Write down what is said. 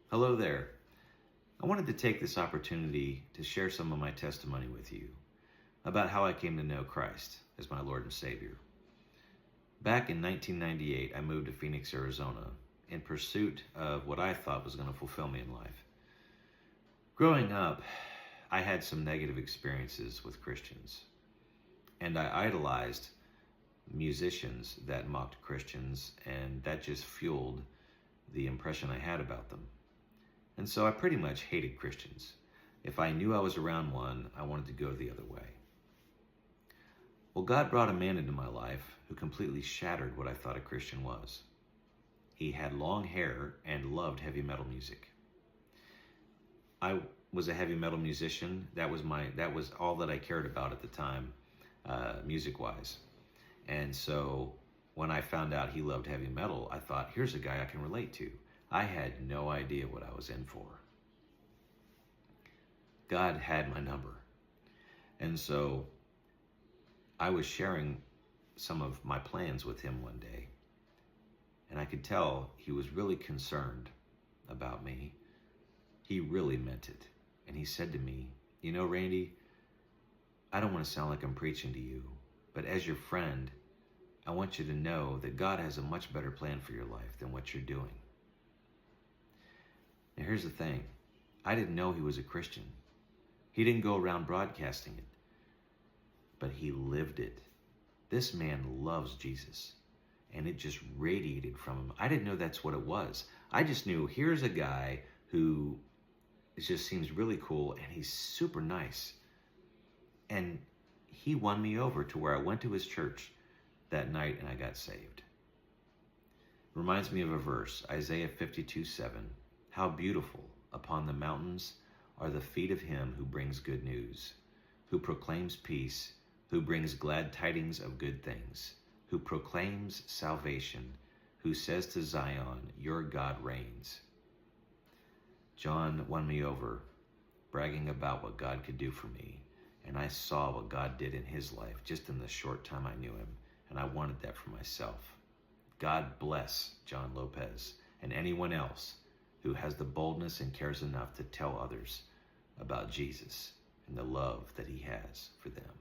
Hello there. I wanted to take this opportunity to share some of my testimony with you about how I came to know Christ as my Lord and Savior. Back in 1998, I moved to Phoenix, Arizona in pursuit of what I thought was going to fulfill me in life. Growing up, I had some negative experiences with Christians, and I idolized musicians that mocked Christians, and that just fueled the impression I had about them. And so I pretty much hated Christians. If I knew I was around one, I wanted to go the other way. Well, God brought a man into my life who completely shattered what I thought a Christian was. He had long hair and loved heavy metal music. I was a heavy metal musician. That was all that I cared about at the time, music-wise. And so when I found out he loved heavy metal, I thought, here's a guy I can relate to. I had no idea what I was in for. God had my number. And so I was sharing some of my plans with him one day, and I could tell he was really concerned about me. He really meant it. And he said to me, you know, Randy, I don't want to sound like I'm preaching to you, but as your friend, I want you to know that God has a much better plan for your life than what you're doing. Now here's the thing. I didn't know he was a Christian. He didn't go around broadcasting it, but he lived it. This man loves Jesus, and it just radiated from him. I didn't know that's what it was. I just knew here's a guy who just seems really cool, and he's super nice. And he won me over to where I went to his church that night and I got saved. Reminds me of a verse, Isaiah 52:7. How beautiful upon the mountains are the feet of him who brings good news, who proclaims peace, who brings glad tidings of good things, who proclaims salvation, who says to Zion, your God reigns. John won me over, bragging about what God could do for me, and I saw what God did in his life just in the short time I knew him, and I wanted that for myself. God bless John Lopez and anyone else who has the boldness and cares enough to tell others about Jesus and the love that he has for them.